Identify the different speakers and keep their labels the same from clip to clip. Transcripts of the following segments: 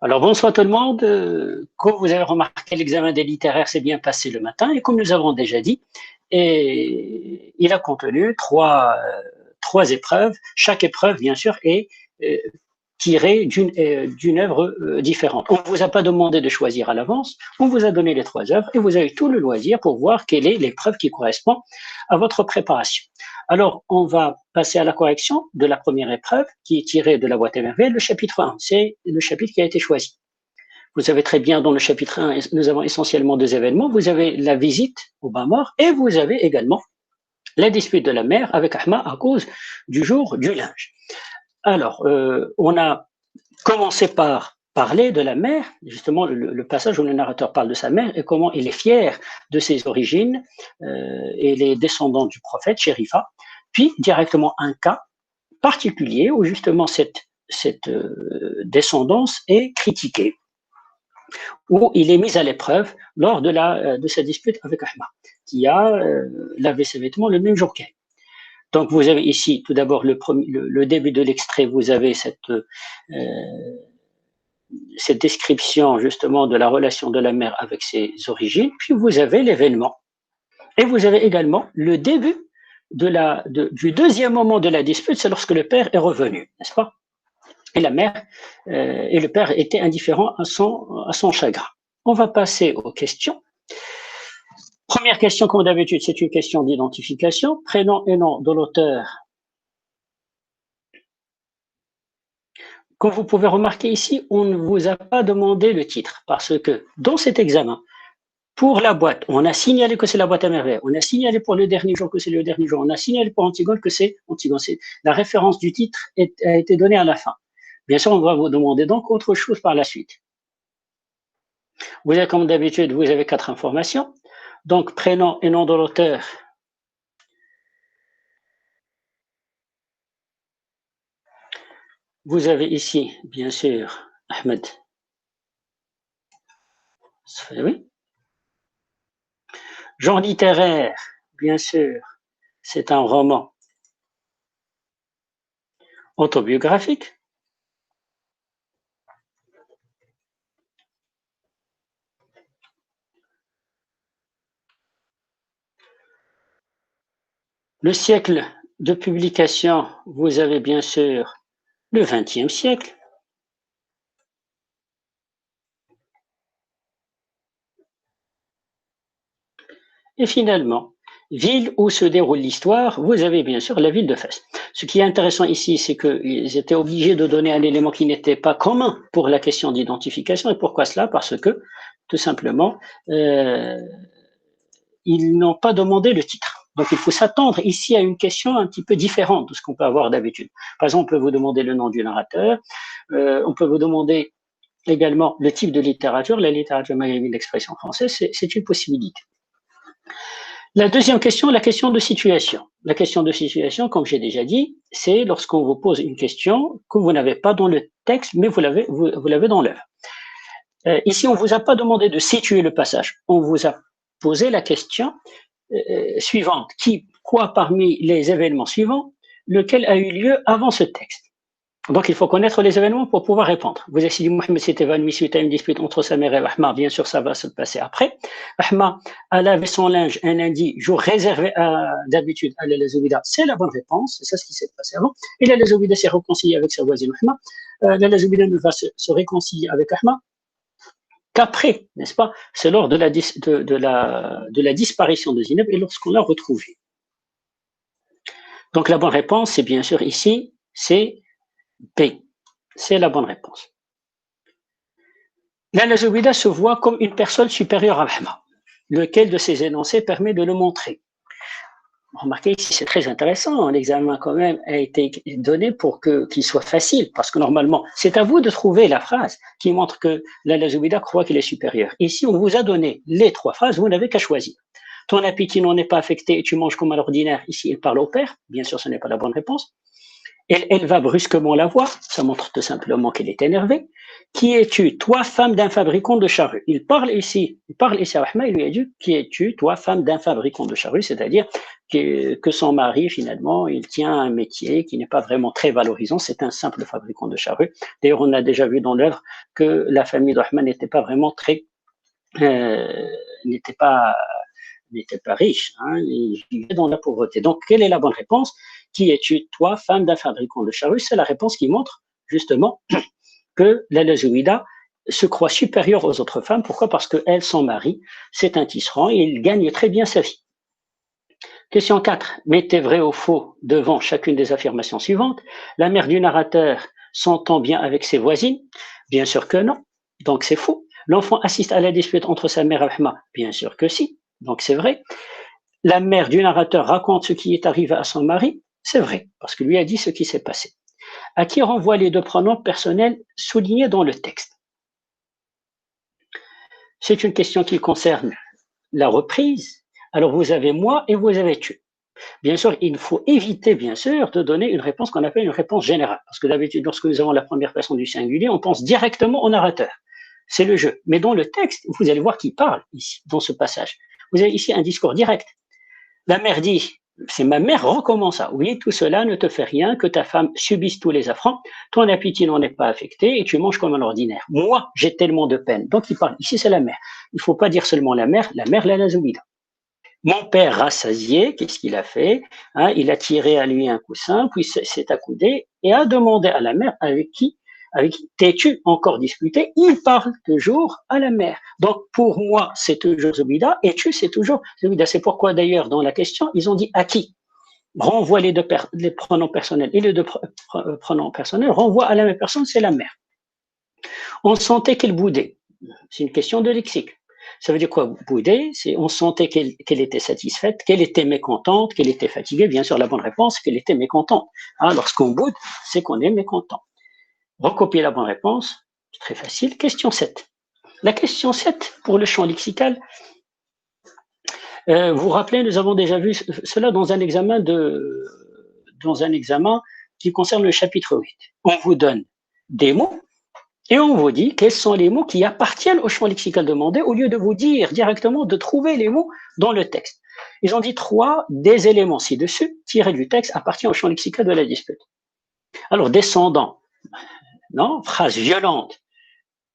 Speaker 1: Alors bonsoir tout le monde. Comme vous avez remarqué, l'examen des littéraires s'est bien passé le matin et comme nous avons déjà dit, il a contenu trois épreuves. Chaque épreuve, bien sûr, est euh, tirée d'une œuvre différente. On ne vous a pas demandé de choisir à l'avance, on vous a donné les trois œuvres et vous avez tout le loisir pour voir quelle est l'épreuve qui correspond à votre préparation. Alors, on va passer à la correction de la première épreuve qui est tirée de la boîte à merveilles, le chapitre 1. C'est le chapitre qui a été choisi. Vous savez très bien, dans le chapitre 1, nous avons essentiellement deux événements. Vous avez la visite au Bain-Mort et vous avez également la dispute de la mère avec Ahmad à cause du jour du linge. Alors, on a commencé par parler de la mère, justement le passage où le narrateur parle de sa mère et comment il est fier de ses origines et les descendants du prophète, Shérifa, puis directement un cas particulier où justement cette descendance est critiquée, où il est mis à l'épreuve lors de sa dispute avec Ahmad, qui a lavé ses vêtements le même jour qu'elle. Donc vous avez ici tout d'abord le début de l'extrait, vous avez cette description justement de la relation de la mère avec ses origines, puis vous avez l'événement. Et vous avez également le début du deuxième moment de la dispute, c'est lorsque le père est revenu, n'est-ce pas? Et la mère et le père étaient indifférents à son chagrin. On va passer aux questions. Première question, comme d'habitude, c'est une question d'identification. Prénom et nom de l'auteur. Comme vous pouvez remarquer ici, on ne vous a pas demandé le titre parce que dans cet examen, pour la boîte, on a signalé que c'est la boîte à merveille, on a signalé pour le dernier jour que c'est le dernier jour, on a signalé pour Antigone que c'est Antigone. La référence du titre a été donnée à la fin. Bien sûr, on va vous demander donc autre chose par la suite. Vous avez, comme d'habitude, vous avez 4 informations. Donc, prénom et nom de l'auteur. Vous avez ici, bien sûr, Ahmed Sfawi. Genre littéraire, bien sûr, c'est un roman autobiographique. Le siècle de publication, vous avez bien sûr le XXe siècle. Et finalement, ville où se déroule l'histoire, vous avez bien sûr la ville de Fès. Ce qui est intéressant ici, c'est qu'ils étaient obligés de donner un élément qui n'était pas commun pour la question d'identification. Et pourquoi cela? Parce que, tout simplement, ils n'ont pas demandé le titre. Donc, il faut s'attendre ici à une question un petit peu différente de ce qu'on peut avoir d'habitude. Par exemple, on peut vous demander le nom du narrateur, on peut vous demander également le type de littérature, la littérature maghrébine d'expression française, c'est une possibilité. La deuxième question, la question de situation. La question de situation, comme j'ai déjà dit, c'est lorsqu'on vous pose une question que vous n'avez pas dans le texte, mais vous l'avez dans l'œuvre. Ici, on ne vous a pas demandé de situer le passage. On vous a posé la question suivante. Quoi parmi les événements suivants, lequel a eu lieu avant ce texte? Donc, il faut connaître les événements pour pouvoir répondre. Vous avez dit Mohamed s'est évanoui suite à une dispute entre sa mère et Ahmad. Bien sûr, ça va se passer après. Ahmad a lavé son linge un lundi, jour réservé d'habitude à Lala Zoubida. C'est la bonne réponse. C'est ça ce qui s'est passé avant. Et Lala Zoubida s'est réconciliée avec sa voisine Ahmad. Lala Zoubida ne va se réconcilier avec Ahmad qu'après, n'est-ce pas? C'est lors de la disparition de Zineb et lorsqu'on l'a retrouvée. Donc, la bonne réponse, c'est bien sûr ici, c'est B. C'est la bonne réponse. Lala Zoubida se voit comme une personne supérieure à Ahmad. Lequel de ces énoncés permet de le montrer? Remarquez ici, c'est très intéressant. L'examen, quand même, a été donné pour qu'il soit facile, parce que normalement, c'est à vous de trouver la phrase qui montre que Lala Zoubida croit qu'il est supérieur. Ici, on vous a donné les 3 phrases, vous n'avez qu'à choisir. Ton appétit n'en est pas affecté et tu manges comme à l'ordinaire. Ici, il parle au père. Bien sûr, ce n'est pas la bonne réponse. Elle éleva brusquement la voix, ça montre tout simplement qu'elle est énervée. Qui es-tu, toi, femme d'un fabricant de charrues? Il parle ici à Rahma, il lui a dit, qui es-tu, toi, femme d'un fabricant de charrues, c'est-à-dire que son mari, finalement, il tient un métier qui n'est pas vraiment très valorisant, c'est un simple fabricant de charrues. D'ailleurs, on a déjà vu dans l'œuvre que la famille de Rahma n'était pas vraiment très, euh, n'était pas n'était pas riche, hein, il vivait dans la pauvreté. Donc, quelle est la bonne réponse? Qui es-tu, toi, femme d'un fabricant de charrues? C'est la réponse qui montre justement que la Lazouida se croit supérieure aux autres femmes. Pourquoi? Parce qu'elle, son mari, c'est un tisserand et il gagne très bien sa vie. Question 4. Mettez vrai ou faux devant chacune des affirmations suivantes. La mère du narrateur s'entend bien avec ses voisines? Bien sûr que non. Donc c'est faux. L'enfant assiste à la dispute entre sa mère et Rahma? Bien sûr que si. Donc c'est vrai. La mère du narrateur raconte ce qui est arrivé à son mari? C'est vrai, parce que lui a dit ce qui s'est passé. À qui renvoient les deux pronoms personnels soulignés dans le texte? C'est une question qui concerne la reprise. Alors vous avez moi et vous avez tu. Bien sûr, il faut éviter, bien sûr, de donner une réponse qu'on appelle une réponse générale. Parce que d'habitude, lorsque nous avons la première personne du singulier, on pense directement au narrateur. C'est le jeu. Mais dans le texte, vous allez voir qui parle ici, dans ce passage. Vous avez ici un discours direct. La mère dit, c'est ma mère recommença. Oui, tout cela ne te fait rien, que ta femme subisse tous les affronts, ton appétit n'en est pas affecté et tu manges comme un ordinaire. Moi, j'ai tellement de peine. Donc il parle, ici c'est la mère. Il ne faut pas dire seulement la mère, la Lazoubida. Mon père rassasié, qu'est-ce qu'il a fait? Hein, il a tiré à lui un coussin, puis s'est accoudé et a demandé à la mère avec qui t'es-tu encore discuté? Il parle toujours à la mère. Donc pour moi, c'est toujours Zobida, et tu, c'est toujours Zobida. C'est pourquoi d'ailleurs dans la question, ils ont dit à qui? Renvoie les pronoms personnels et les deux pronoms personnels renvoient à la même personne, c'est la mère. On sentait qu'elle boudait. C'est une question de lexique. Ça veut dire quoi, bouder? C'est on sentait qu'elle était satisfaite, qu'elle était mécontente, qu'elle était fatiguée. Bien sûr, la bonne réponse, c'est qu'elle était mécontente. Hein, lorsqu'on boude, c'est qu'on est mécontent. Recopier la bonne réponse, c'est très facile. Question 7. La question 7, pour le champ lexical, vous vous rappelez, nous avons déjà vu cela dans un examen qui concerne le chapitre 8. On vous donne des mots et on vous dit quels sont les mots qui appartiennent au champ lexical demandé au lieu de vous dire directement de trouver les mots dans le texte. Ils ont dit 3 des éléments ci-dessus tirés du texte appartiennent au champ lexical de la dispute. Alors, descendant, non, phrase violente,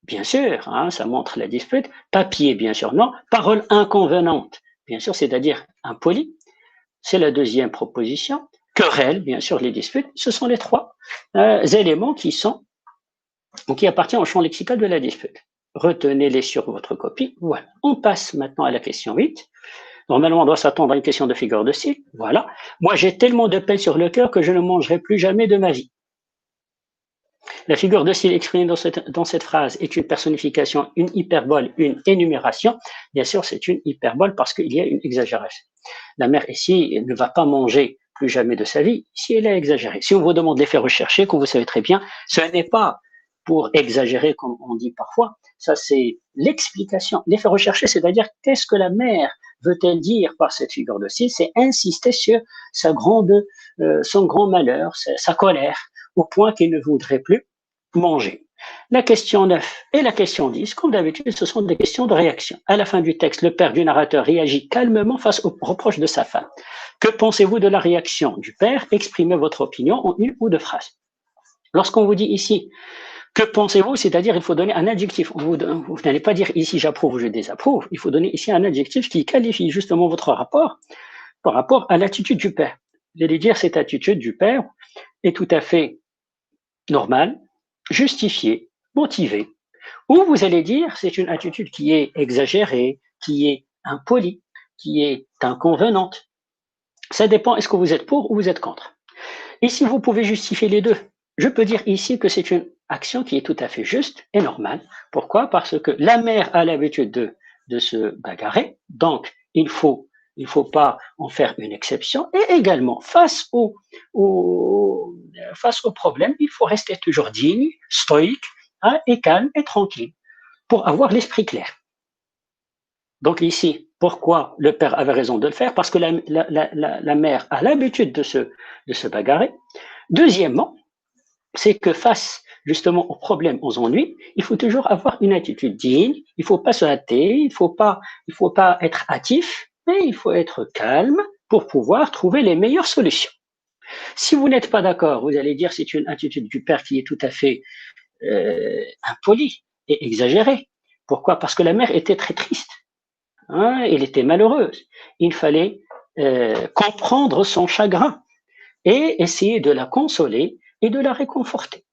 Speaker 1: bien sûr, hein, ça montre la dispute. Papier, bien sûr, non. Parole inconvenante, bien sûr, c'est-à-dire impoli. C'est la deuxième proposition. Querelle, bien sûr, les disputes. Ce sont les 3 éléments qui appartiennent au champ lexical de la dispute. Retenez-les sur votre copie. Voilà. On passe maintenant à la question 8. Normalement, on doit s'attendre à une question de figure de style. Voilà. Moi, j'ai tellement de peine sur le cœur que je ne mangerai plus jamais de ma vie. La figure de style exprimée dans cette phrase est une personnification, une hyperbole, une énumération. Bien sûr, c'est une hyperbole parce qu'il y a une exagération. La mère ici ne va pas manger plus jamais de sa vie si elle a exagéré. Si on vous demande l'effet recherché, comme vous savez très bien, ce n'est pas pour exagérer comme on dit parfois, ça c'est l'explication. L'effet recherché, c'est-à-dire qu'est-ce que la mère veut-elle dire par cette figure de style? C'est insister sur son grand malheur, sa colère, au point qu'il ne voudrait plus manger. La question 9 et la question 10, comme d'habitude, ce sont des questions de réaction. À la fin du texte, le père du narrateur réagit calmement face aux reproches de sa femme. Que pensez-vous de la réaction du père? Exprimez votre opinion en une ou deux phrases. Lorsqu'on vous dit ici, que pensez-vous? C'est-à-dire, il faut donner un adjectif. Vous n'allez pas dire ici j'approuve ou je désapprouve. Il faut donner ici un adjectif qui qualifie justement votre rapport par rapport à l'attitude du père. Vous allez dire cette attitude du père est tout à fait normale, justifiée, motivée. Ou vous allez dire c'est une attitude qui est exagérée, qui est impolie, qui est inconvenante. Ça dépend, est-ce que vous êtes pour ou vous êtes contre. Ici, vous pouvez justifier les deux. Je peux dire ici que c'est une action qui est tout à fait juste et normale. Pourquoi? Parce que la mère a l'habitude de se bagarrer, donc il faut pas en faire une exception. Et également, face au problème, il faut rester toujours digne, stoïque, hein, et calme et tranquille pour avoir l'esprit clair. Donc ici, pourquoi le père avait raison de le faire? Parce que la mère a l'habitude de se bagarrer. Deuxièmement, c'est que face justement aux problèmes, aux ennuis, il faut toujours avoir une attitude digne, il ne faut pas se hâter, il faut pas être hâtif, mais il faut être calme pour pouvoir trouver les meilleures solutions. Si vous n'êtes pas d'accord, vous allez dire c'est une attitude du père qui est tout à fait impolie et exagérée. Pourquoi? Parce que la mère était très triste, hein, elle était malheureuse. Il fallait comprendre son chagrin et essayer de la consoler et de la réconforter.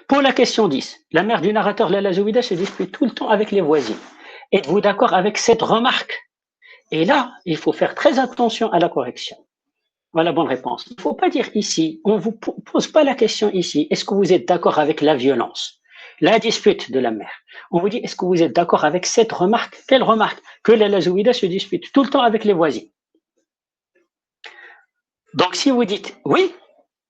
Speaker 1: Pour la question 10, la mère du narrateur Lala Zouida se dispute tout le temps avec les voisines. Êtes-vous d'accord avec cette remarque? Et là, il faut faire très attention à la correction. Voilà la bonne réponse. Il ne faut pas dire ici, on ne vous pose pas la question ici, est-ce que vous êtes d'accord avec la violence? La dispute de la mère. On vous dit, est-ce que vous êtes d'accord avec cette remarque? Quelle remarque? Que Lala Zouida se dispute tout le temps avec les voisines. Donc si vous dites oui,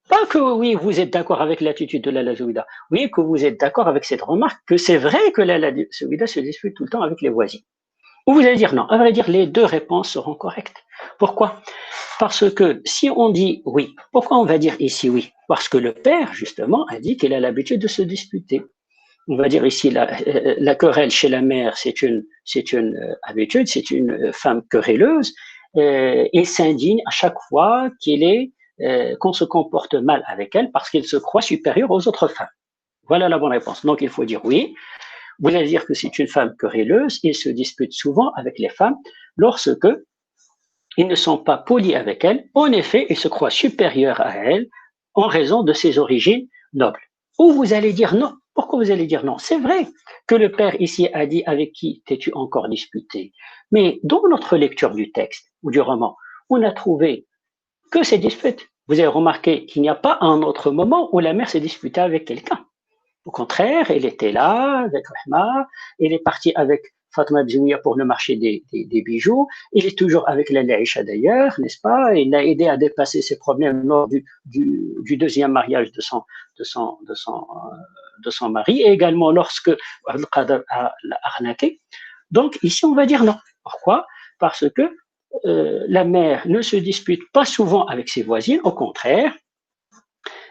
Speaker 1: pas que oui, vous êtes d'accord avec l'attitude de Lala Zouida, oui, que vous êtes d'accord avec cette remarque, que c'est vrai que Lala Zouida se dispute tout le temps avec les voisines. Ou vous allez dire non. À vrai dire, les deux réponses seront correctes. Pourquoi? Parce que si on dit oui, pourquoi on va dire ici oui? Parce que le père, justement, a dit qu'il a l'habitude de se disputer. On va dire ici la querelle chez la mère, c'est une habitude, c'est une femme querelleuse et s'indigne à chaque fois qu'on se comporte mal avec elle parce qu'elle se croit supérieure aux autres femmes. Voilà la bonne réponse. Donc il faut dire oui. Vous allez dire que c'est une femme querelleuse, il se dispute souvent avec les femmes lorsque ils ne sont pas polis avec elle. En effet, il se croit supérieur à elle en raison de ses origines nobles. Ou vous allez dire non. Pourquoi vous allez dire non? C'est vrai que le père ici a dit avec qui t'es-tu encore disputé? Mais dans notre lecture du texte ou du roman, on a trouvé que ces disputes. Vous avez remarqué qu'il n'y a pas un autre moment où la mère s'est disputée avec quelqu'un. Au contraire, elle était là avec Rahma, elle est partie avec Fatma Bzouia pour le marché des bijoux, il est toujours avec la Laïcha d'ailleurs, n'est-ce pas? Il l'a aidé à dépasser ses problèmes lors du deuxième mariage de son, de, son, de son mari, et également lorsque Al-Qadr a arnaqué. Donc ici, on va dire non. Pourquoi? Parce que la mère ne se dispute pas souvent avec ses voisines, au contraire,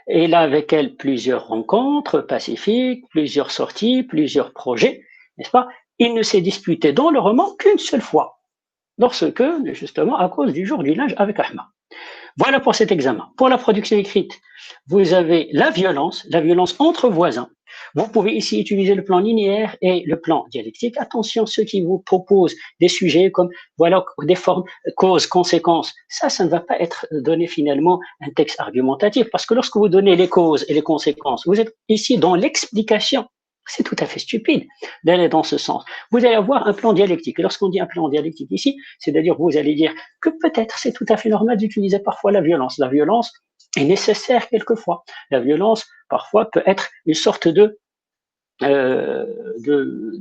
Speaker 1: elle a avec elle plusieurs rencontres pacifiques, plusieurs sorties, plusieurs projets, n'est-ce pas? Il ne s'est disputé dans le roman qu'une seule fois, lorsque, justement, à cause du jour du linge avec Ahmad. Voilà pour cet examen. Pour la production écrite, vous avez la violence entre voisins. Vous pouvez ici utiliser le plan linéaire et le plan dialectique. Attention, ceux qui vous proposent des sujets comme voilà des formes cause, conséquence, ça ne va pas être donné finalement un texte argumentatif parce que lorsque vous donnez les causes et les conséquences, vous êtes ici dans l'explication. C'est tout à fait stupide d'aller dans ce sens. Vous allez avoir un plan dialectique. Et lorsqu'on dit un plan dialectique ici, c'est-à-dire vous allez dire que peut-être c'est tout à fait normal d'utiliser parfois la violence. La violence est nécessaire quelquefois. La violence, parfois, peut être une sorte de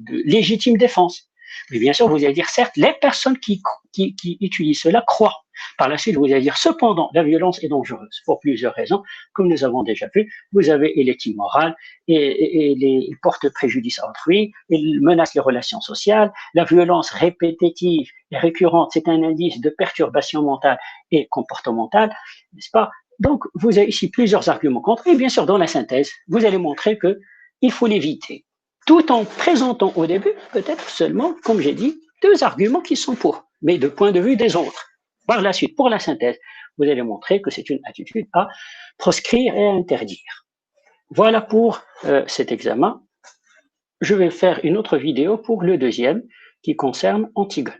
Speaker 1: légitime défense. Mais bien sûr, vous allez dire, certes, les personnes qui utilisent cela croient. Par la suite, vous allez dire, cependant, la violence est dangereuse pour plusieurs raisons. Comme nous avons déjà vu, vous avez, elle est immorale, et il porte préjudice à autrui, il menace les relations sociales. La violence répétitive et récurrente, c'est un indice de perturbation mentale et comportementale, n'est-ce pas? Donc, vous avez ici plusieurs arguments contre, et bien sûr, dans la synthèse, vous allez montrer que il faut l'éviter, tout en présentant au début peut-être seulement, comme j'ai dit, deux arguments qui sont pour, mais de point de vue des autres. Par la suite, pour la synthèse, vous allez montrer que c'est une attitude à proscrire et à interdire. Voilà pour cet examen. Je vais faire une autre vidéo pour le deuxième qui concerne Antigone.